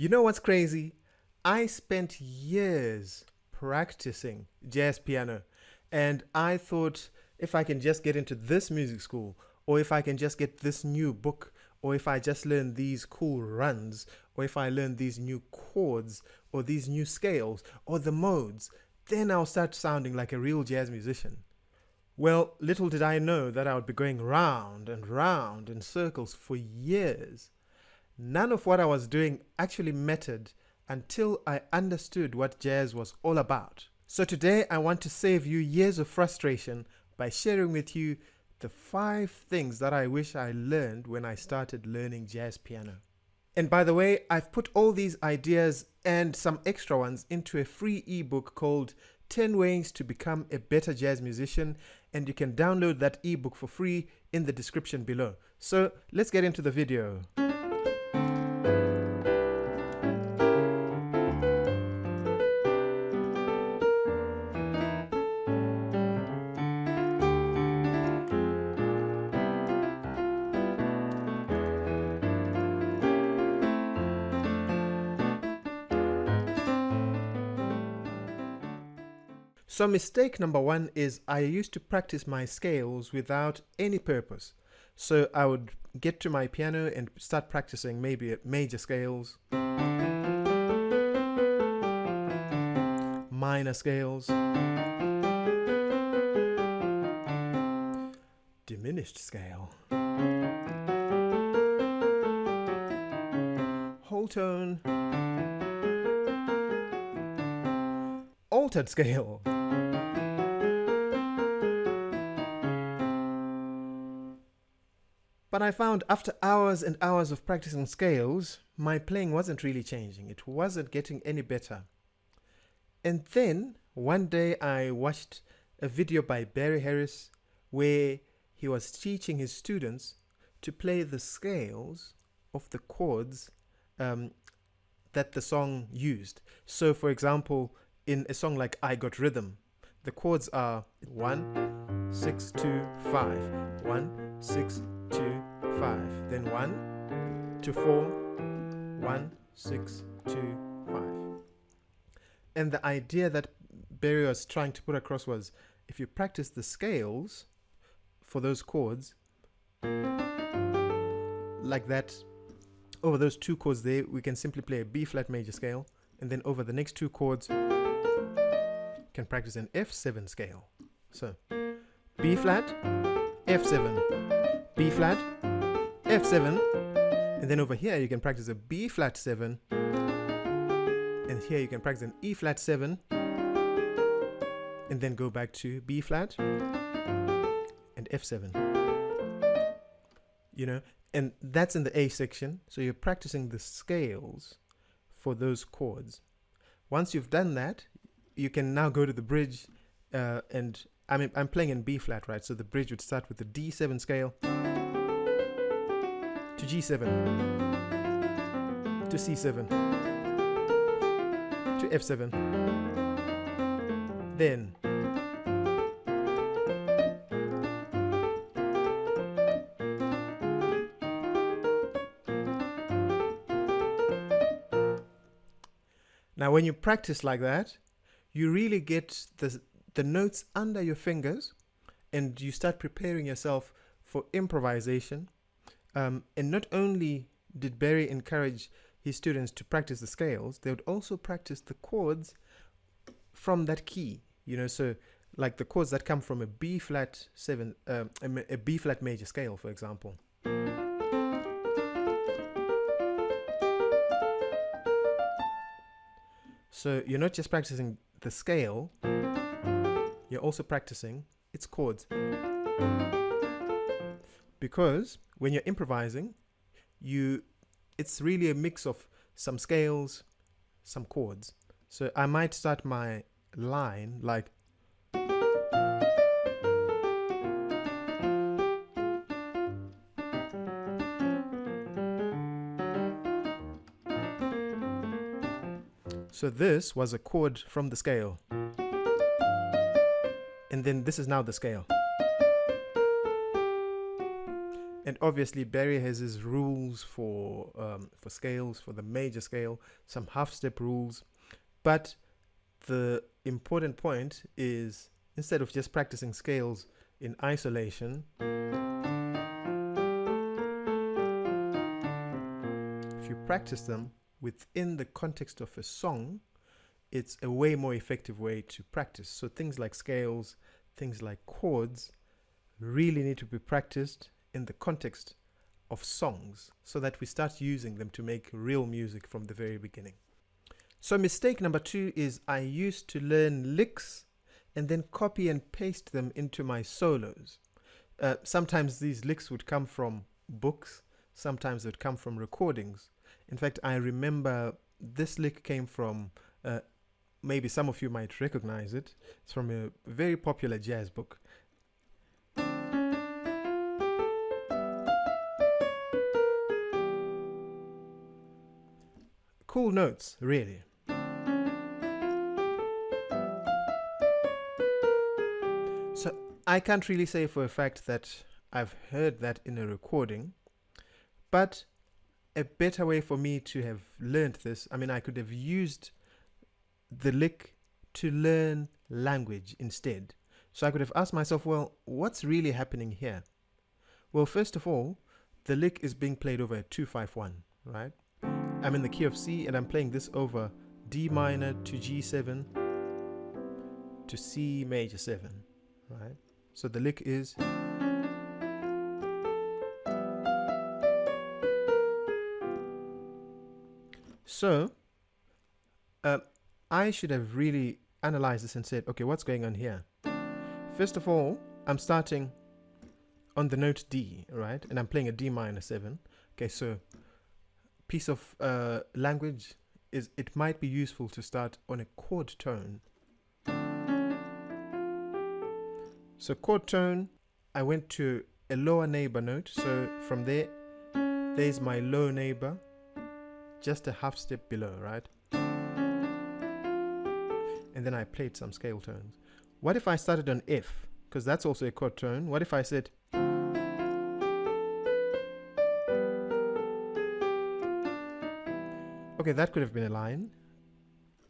You know what's crazy? I spent years practicing jazz piano, and I thought if I can just get into this music school, or if I can just get this new book, or if I just learn these cool runs, or if I learn these new chords, or these new scales, or the modes, then I'll start sounding like a real jazz musician. Well, little did I know that I would be going round and round in circles for years. None of what I was doing actually mattered until I understood what jazz was all about. So today I want to save you years of frustration by sharing with you the 5 things that I wish I learned when I started learning jazz piano. And by the way, I've put all these ideas and some extra ones into a free ebook called 10 Ways to Become a Better Jazz Musician, and you can download that ebook for free in the description below. So let's get into the video. So mistake number 1 is I used to practice my scales without any purpose. So I would get to my piano and start practicing maybe major scales, minor scales, diminished scale, whole tone, altered scale. But I found after hours and hours of practicing scales, my playing wasn't really changing. It wasn't getting any better. And then one day I watched a video by Barry Harris where he was teaching his students to play the scales of the chords that the song used. So for example, in a song like I Got Rhythm, the chords are 1, 6, 2, 5, 1, 6, 2, 5, then 1 to 4, 1, 6, 2, 5. And the idea that Barry was trying to put across was if you practice the scales for those chords like that, over those 2 chords there, we can simply play a B flat major scale, and then over the next 2 chords can practice an F7 scale. So B flat, F7, B flat, F7, and then over here you can practice a B flat 7, and here you can practice an E flat 7, and then go back to B flat and F7. You know, and that's in the A section, so you're practicing the scales for those chords. Once you've done that, you can now go to the bridge, and I'm playing in B flat, right? So the bridge would start with the D7 scale to G7 to C7 to F7, then now when you practice like that, you really get the notes under your fingers, and you start preparing yourself for improvisation. And not only did Barry encourage his students to practice the scales, they would also practice the chords from that key. You know, so like the chords that come from a B flat 7, a B flat major scale, for example. So you're not just practicing the scale, you're also practicing its chords. Because when you're improvising, it's really a mix of some scales, some chords. So I might start my line like so this was a chord from the scale, and then this is now the scale. And obviously Barry has his rules for scales, for the major scale, some half step rules. But the important point is, instead of just practicing scales in isolation, if you practice them within the context of a song, it's a way more effective way to practice. So things like scales, things like chords really need to be practiced in the context of songs so that we start using them to make real music from the very beginning. So mistake number 2 is I used to learn licks and then copy and paste them into my solos. Sometimes these licks would come from books, sometimes it would come from recordings. In fact, I remember this lick came from, maybe some of you might recognize it. It's from a very popular jazz book. Cool notes, really. So I can't really say for a fact that I've heard that in a recording, but a better way for me to have learned this, I mean, I could have used the lick to learn language instead. So I could have asked myself, well, what's really happening here? Well, first of all, the lick is being played over a 2-5-1, right? I'm in the key of C and I'm playing this over D minor to G7 to C major 7, right? So the lick is, so I should have really analyzed this and said, okay, what's going on here? First of all, I'm starting on the note D, right? And I'm playing a D minor 7. Okay, so piece of language is it might be useful to start on a chord tone. So chord tone, I went to a lower neighbor note. So from there, there's my low neighbor, just a half step below, right? And then I played some scale tones. What if I started on F? Because that's also a chord tone. What if I said, okay, that could have been a line.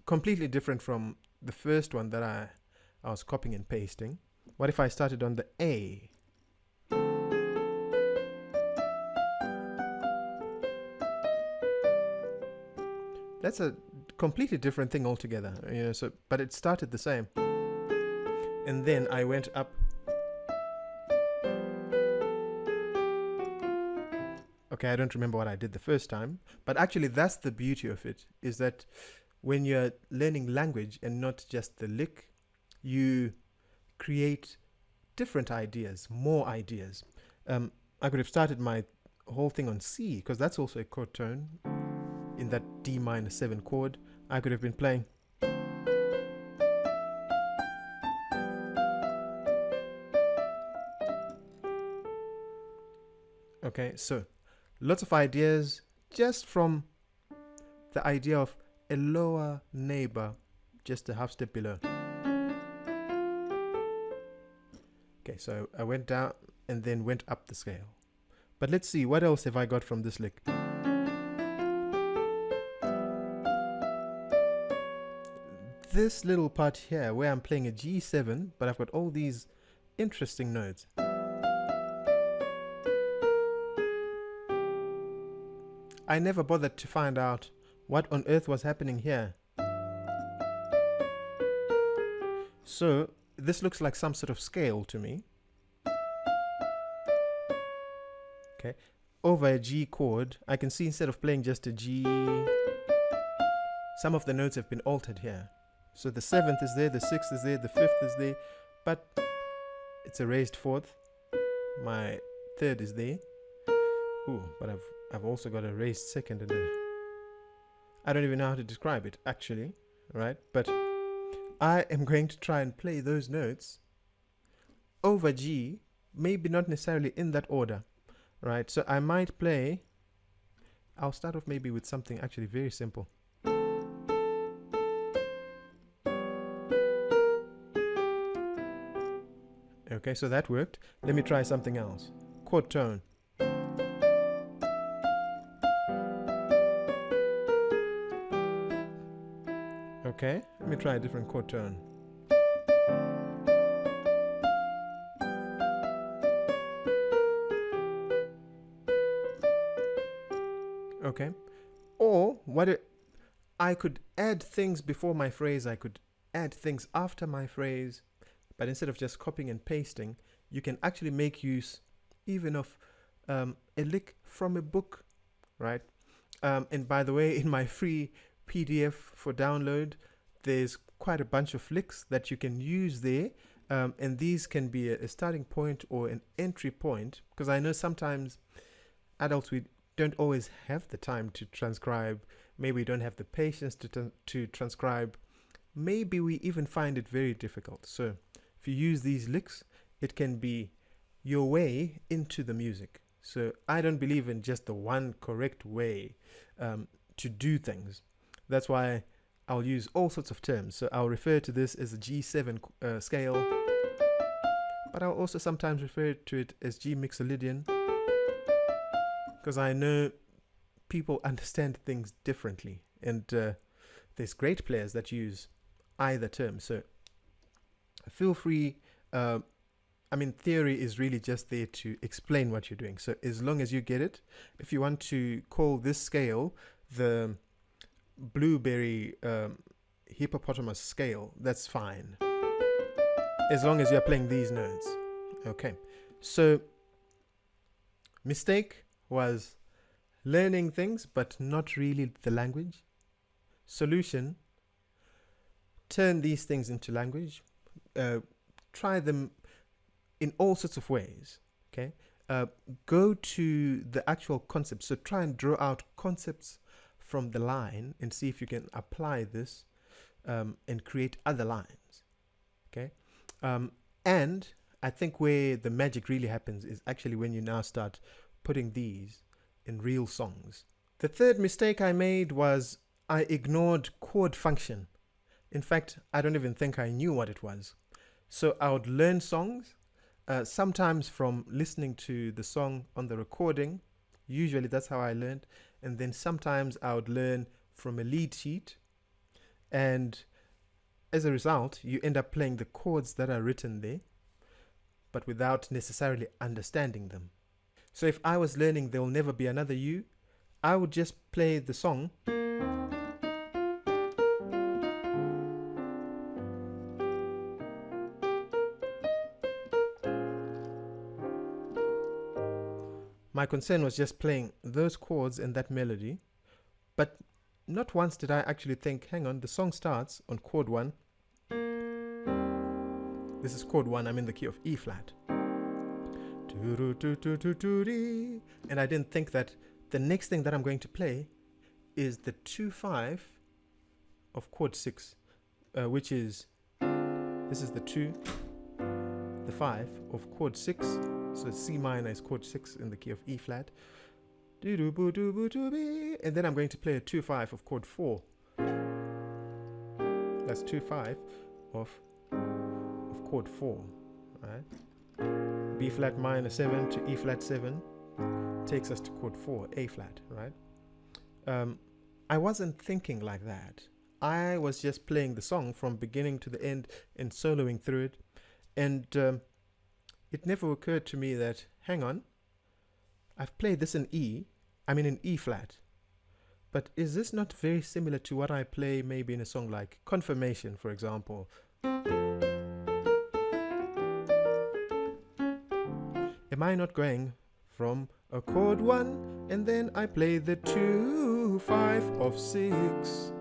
Completely different from the first one that I was copying and pasting. What if I started on the A? That's a completely different thing altogether, you know. So, but it started the same, and then I went up. Okay, I don't remember what I did the first time, but actually that's the beauty of it, is that when you're learning language and not just the lick, you create different ideas, more ideas. I could have started my whole thing on C, because that's also a chord tone in that D minor 7 chord. I could have been playing. Okay, so lots of ideas just from the idea of a lower neighbor, just a half step below. Okay, so I went down and then went up the scale. But let's see, what else have I got from this lick? This little part here where I'm playing a G7, but I've got all these interesting notes. I never bothered to find out what on earth was happening here. So this looks like some sort of scale to me. Okay, over a G chord, I can see instead of playing just a G, some of the notes have been altered here. So the 7th is there, the 6th is there, the 5th is there, but it's a raised 4th. My 3rd is there. Ooh, but I've also got a raised 2nd and I don't even know how to describe it actually, right? But I am going to try and play those notes over G, maybe not necessarily in that order, right? So I might play, I'll start off maybe with something actually very simple. Okay, so that worked. Let me try something else. Chord tone. Okay, let me try a different chord tone. Okay. Or I could add things before my phrase, I could add things after my phrase, but instead of just copying and pasting, you can actually make use even of a lick from a book, right? And by the way, in my free PDF for download, there's quite a bunch of licks that you can use there. And these can be a starting point or an entry point, because I know sometimes adults, we don't always have the time to transcribe. Maybe we don't have the patience to transcribe. Maybe we even find it very difficult. So if you use these licks, it can be your way into the music. So I don't believe in just the one correct way to do things. That's why I'll use all sorts of terms. So I'll refer to this as a G7 scale, but I'll also sometimes refer to it as G mixolydian, because I know people understand things differently, and there's great players that use either term. So feel free. Theory is really just there to explain what you're doing. So as long as you get it, if you want to call this scale the blueberry hippopotamus scale, that's fine, as long as you're playing these notes. Okay, so mistake was learning things but not really the language. Solution: turn these things into language. Try them in all sorts of ways. Okay, go to the actual concept. So try and draw out concepts from the line and see if you can apply this and create other lines. Okay, and I think where the magic really happens is actually when you now start putting these in real songs. The third mistake I made was I ignored chord function. In fact, I don't even think I knew what it was. So I would learn songs, sometimes from listening to the song on the recording. Usually that's how I learned. And then sometimes I would learn from a lead sheet. And as a result, you end up playing the chords that are written there, but without necessarily understanding them. So if I was learning There'll Never Be Another You, I would just play the song my concern was just playing those chords and that melody, but not once did I actually think, hang on, the song starts on chord 1. This is chord 1, I'm in the key of E flat. And I didn't think that the next thing that I'm going to play is the 2-5 of chord 6, which is, this is the 2, the 5 of chord 6. So C minor is chord 6 in the key of E flat. And then I'm going to play a 2-5 of chord 4. That's 2-5 of chord 4, right? B flat minor 7 to E flat 7 takes us to chord 4, A flat, right? I wasn't thinking like that. I was just playing the song from beginning to the end and soloing through it. And it never occurred to me that, hang on, I've played this in in E flat. But is this not very similar to what I play maybe in a song like Confirmation, for example? Am I not going from a chord 1 and then I play the 2-5 of 6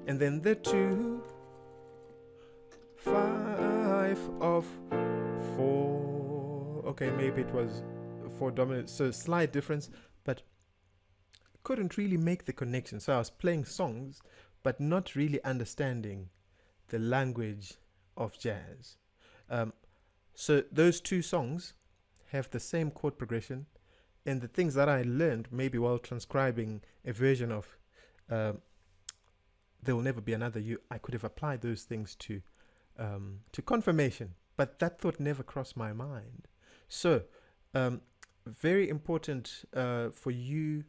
and then the 2-5 of 4? Okay, maybe it was 4 dominant, so slight difference, but couldn't really make the connection. So I was playing songs but not really understanding the language of jazz. So those two songs have the same chord progression, and the things that I learned maybe while transcribing a version of There Will Never Be Another You, I could have applied those things to Confirmation, but that thought never crossed my mind. So very important for you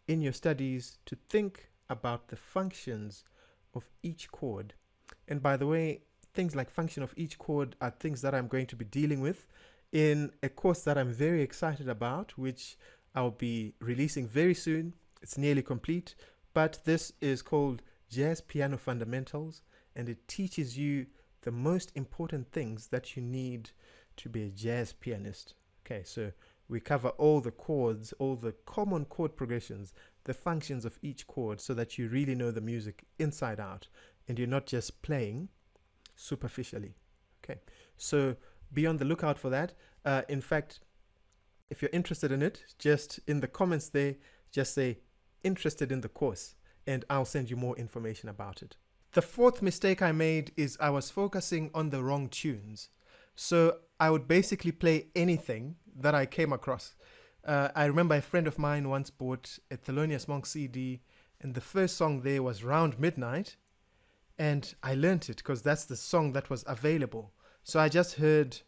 in your studies to think about the functions of each chord. And by the way, things like function of each chord are things that I'm going to be dealing with in a course that I'm very excited about, which I'll be releasing very soon. It's nearly complete, but this is called Jazz Piano Fundamentals, and it teaches you the most important things that you need to be a jazz pianist. Okay, so we cover all the chords, all the common chord progressions, the functions of each chord, so that you really know the music inside out and you're not just playing superficially. Okay, so be on the lookout for that. In fact, if you're interested in it, just in the comments there, just say interested in the course and I'll send you more information about it. The fourth mistake I made is I was focusing on the wrong tunes. So I would basically play anything that I came across. I remember a friend of mine once bought a Thelonious Monk CD, and the first song there was Round Midnight, and I learnt it because that's the song that was available. So I just heard...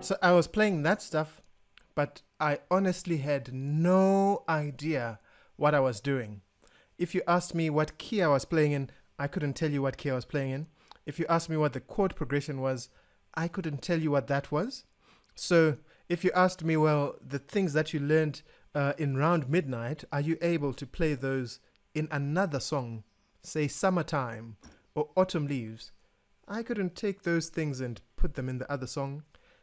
So I was playing that stuff, but I honestly had no idea what I was doing. If you asked me what key I was playing in, I couldn't tell you what key I was playing in. If you asked me what the chord progression was, I couldn't tell you what that was. So if you asked me, well, the things that you learned in Round Midnight, are you able to play those in another song, say Summertime or Autumn Leaves? I couldn't take those things and put them in the other song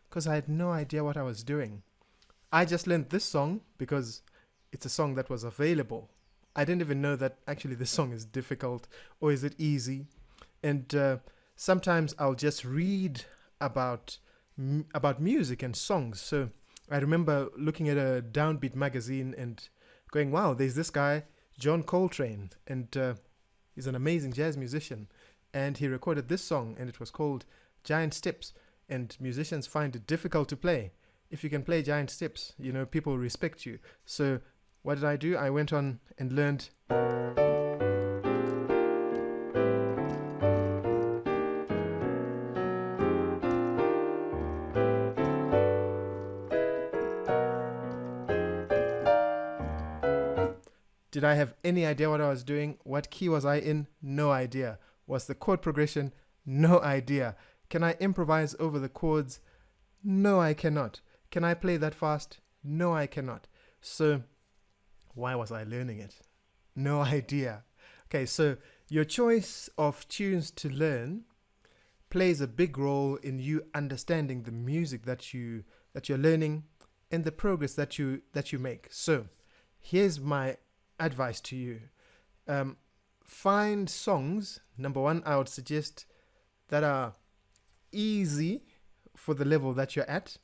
because I had no idea what I was doing. I just learned this song because it's a song that was available. I didn't even know that actually this song is difficult or is it easy. And sometimes I'll just read about music and songs. So I remember looking at a Downbeat magazine and going, wow, there's this guy, John Coltrane, and he's an amazing jazz musician. And he recorded this song and it was called Giant Steps. And musicians find it difficult to play. If you can play Giant Steps, you know, people respect you. So what did I do? I went on and learned. Did I have any idea what I was doing? What key was I in? No idea. Was the chord progression? No idea. Can I improvise over the chords? No, I cannot. Can I play that fast? No, I cannot. So why was I learning it? No idea. Okay, so your choice of tunes to learn plays a big role in you understanding the music that you're learning and the progress that you make. So here's my advice to you. Find songs, number one, I would suggest, that are easy for the level that you're at.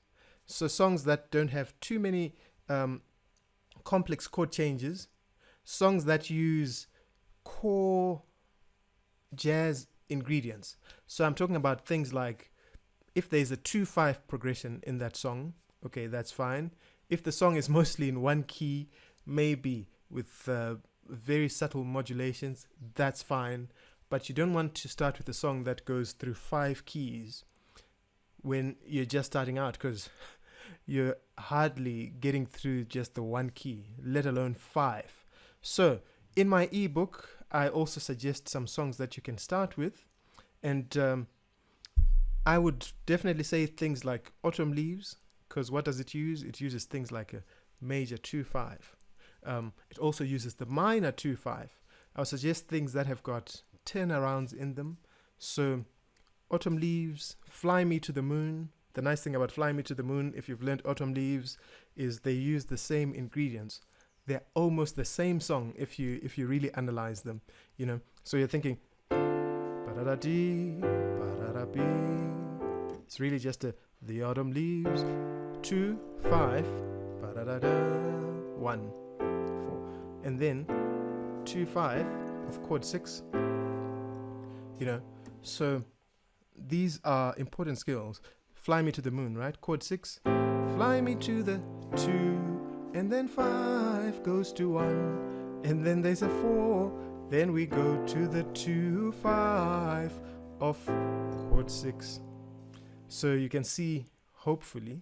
So songs that don't have too many complex chord changes, songs that use core jazz ingredients. So I'm talking about things like if there's a 2-5 progression in that song, okay, that's fine. If the song is mostly in one key, maybe with very subtle modulations, that's fine. But you don't want to start with a song that goes through 5 keys when you're just starting out, because you're hardly getting through just the one key, let alone 5. So in my ebook, I also suggest some songs that you can start with. And I would definitely say things like Autumn Leaves, because what does it use? It uses things like a major 2-5. It also uses the minor 2-5. I would suggest things that have got turnarounds in them. So Autumn Leaves, Fly Me to the Moon. The nice thing about Fly Me to the Moon, if you've learned Autumn Leaves, is they use the same ingredients. They're almost the same song if you really analyze them, you know. So you're thinking ba-da-da-dee, ba-da-da-bee. It's really just the autumn leaves, 2, 5, ba-da-da-da, 1, 4, and then 2, 5, of chord 6. You know, so these are important skills. Fly me to the moon, right? Chord 6. Fly me to the 2, and then 5 goes to 1, and then there's a 4. Then we go to the 2, 5 of chord 6. So you can see, hopefully,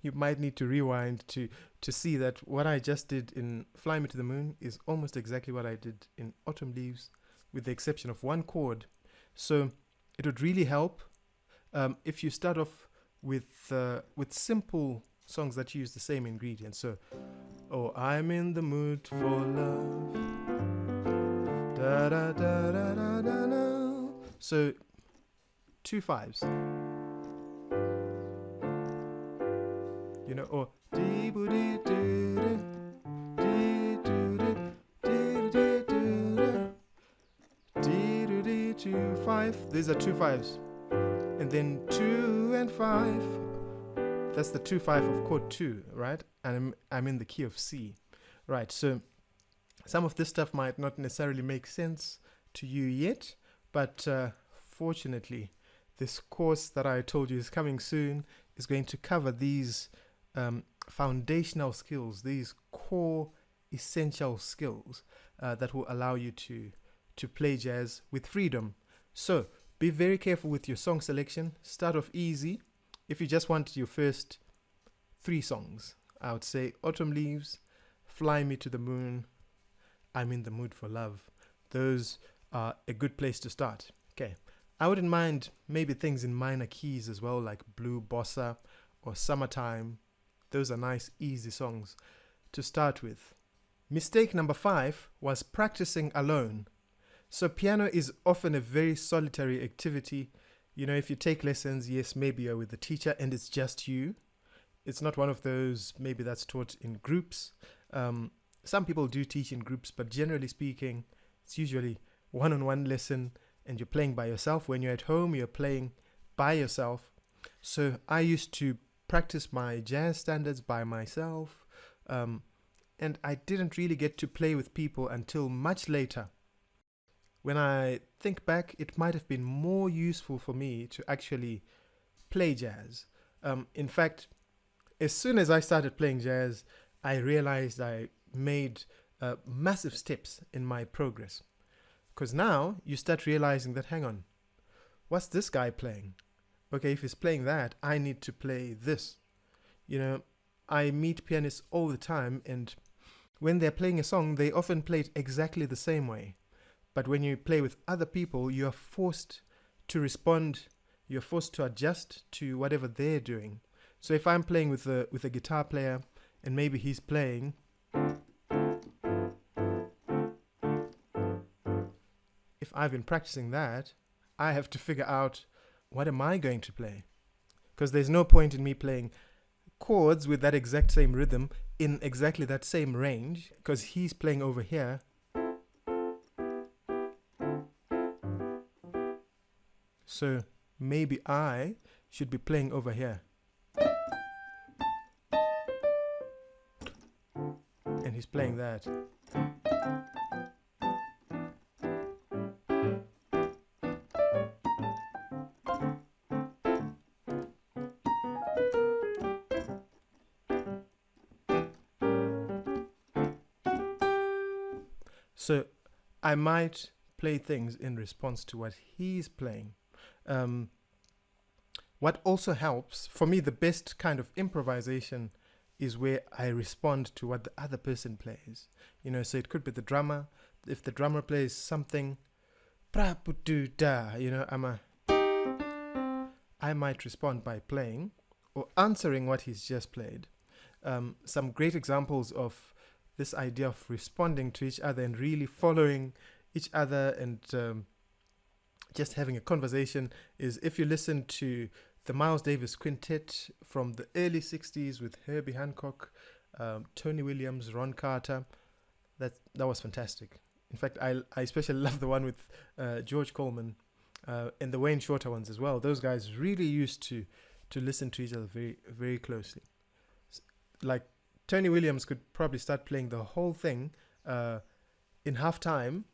you might need to rewind to see that what I just did in Fly Me to the Moon is almost exactly what I did in Autumn Leaves, with the exception of one chord. So it would really help if you start off with simple songs that use the same ingredients. So, oh, I'm in the mood for love. Da da da da da da da. So 2 5s. You know, or dee boo dee doo dee doo dee dee doo dee doo dee 2 5. These are 2 5s, and then 2 and 5. That's the 2 5 of chord 2, right? And I'm in the key of C, right? So some of this stuff might not necessarily make sense to you yet, but fortunately, this course that I told you is coming soon is going to cover these foundational skills, these core essential skills that will allow you to play jazz with freedom. So be very careful with your song selection. Start off easy. If you just want your first 3 songs, I would say Autumn Leaves, Fly Me to the Moon, I'm in the Mood for Love. Those are a good place to start. Okay, I wouldn't mind maybe things in minor keys as well, like Blue Bossa or Summertime. Those are nice, easy songs to start with. Mistake number 5 was practicing alone. So piano is often a very solitary activity. You know, if you take lessons, yes, maybe you're with the teacher and it's just you. It's not one of those, maybe that's taught in groups. Some people do teach in groups, but generally speaking, it's usually one-on-one lesson and you're playing by yourself. When you're at home, you're playing by yourself. So I used to practice my jazz standards by myself, and I didn't really get to play with people until much later. When I think back, it might have been more useful for me to actually play jazz. In fact, as soon as I started playing jazz, I realized I made massive steps in my progress. Because now you start realizing that, hang on, what's this guy playing? Okay, if he's playing that, I need to play this. You know, I meet pianists all the time, and when they're playing a song, they often play it exactly the same way. But when you play with other people, you're forced to respond, you're forced to adjust to whatever they're doing. So if I'm playing with a guitar player, and maybe he's playing, if I've been practicing that, I have to figure out, what am I going to play? Because there's no point in me playing chords with that exact same rhythm in exactly that same range, because he's playing over here. So maybe I should be playing over here. And he's playing that. So I might play things in response to what he's playing. What also helps, for me, the best kind of improvisation is where I respond to what the other person plays. You know, so it could be the drummer. If the drummer plays something, you know, I might respond by playing or answering what he's just played. Some great examples of this idea of responding to each other and really following each other and just having a conversation is if you listen to the Miles Davis Quintet from the early 60s with Herbie Hancock, Tony Williams, Ron Carter. That was fantastic. In fact, I especially love the one with George Coleman and the Wayne Shorter ones as well. Those guys really used to listen to each other very, very closely. Like Tony Williams could probably start playing the whole thing in half time,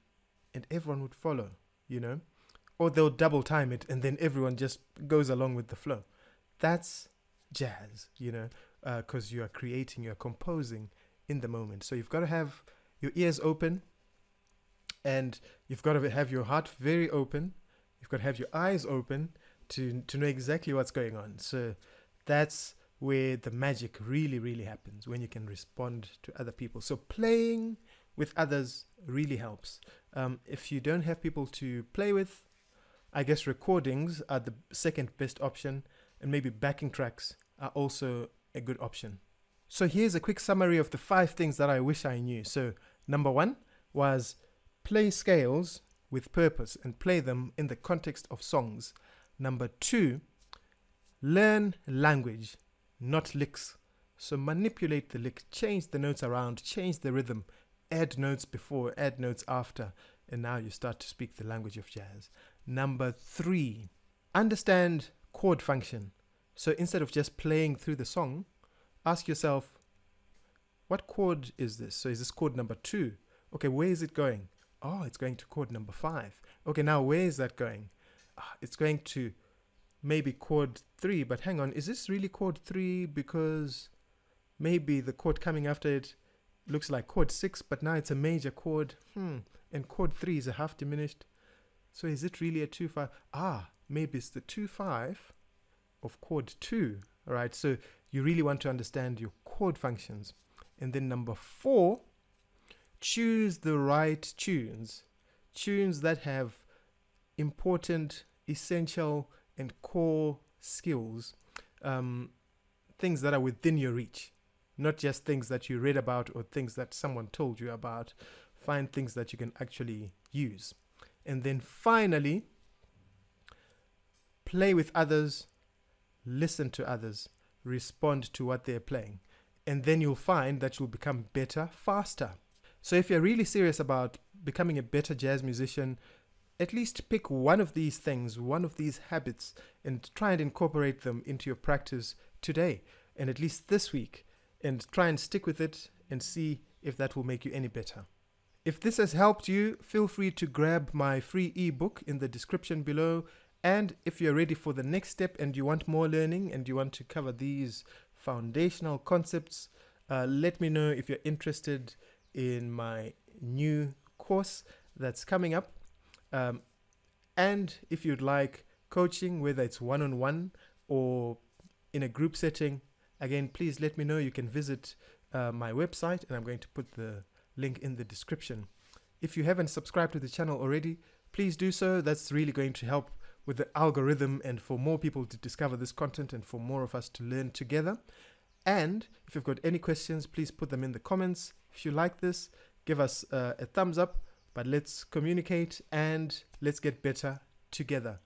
and everyone would follow, you know, or they'll double time it and then everyone just goes along with the flow. That's jazz, you know, because you are creating, you are composing in the moment. So you've got to have your ears open, and you've got to have your heart very open. You've got to have your eyes open to know exactly what's going on. So that's where the magic really, really happens, when you can respond to other people. So playing with others really helps. If you don't have people to play with, I guess recordings are the second best option, and maybe backing tracks are also a good option. So here's a quick summary of the 5 things that I wish I knew. So number 1 was play scales with purpose and play them in the context of songs. Number 2, learn language, not licks. So manipulate the lick, change the notes around, change the rhythm, add notes before, add notes after, and now you start to speak the language of jazz. Number 3, understand chord function. So instead of just playing through the song, ask yourself, what chord is this? So is this chord number 2? Okay, where is it going? Oh, it's going to chord number 5. Okay, now where is that going? It's going to maybe chord 3, but hang on, is this really chord 3? Because maybe the chord coming after it looks like chord 6, but now it's a major chord. And chord 3 is a half diminished. So is it really a 2-5? Maybe it's the 2-5 of chord 2. All right, so you really want to understand your chord functions. And then number 4, choose the right tunes. Tunes that have important, essential, and core skills. Things that are within your reach. Not just things that you read about or things that someone told you about. Find things that you can actually use. And then finally, play with others, listen to others, respond to what they're playing. And then you'll find that you'll become better faster. So if you're really serious about becoming a better jazz musician, at least pick one of these things, one of these habits, and try and incorporate them into your practice today, and at least this week, and try and stick with it and see if that will make you any better. If this has helped you, feel free to grab my free ebook in the description below. And if you're ready for the next step and you want more learning and you want to cover these foundational concepts, let me know if you're interested in my new course that's coming up. And if you'd like coaching, whether it's one-on-one or in a group setting, again, please let me know. You can visit my website, and I'm going to put the link in the description. If you haven't subscribed to the channel already, please do so. That's really going to help with the algorithm and for more people to discover this content and for more of us to learn together. And if you've got any questions, please put them in the comments. If you like this, give us a thumbs up, but let's communicate and let's get better together.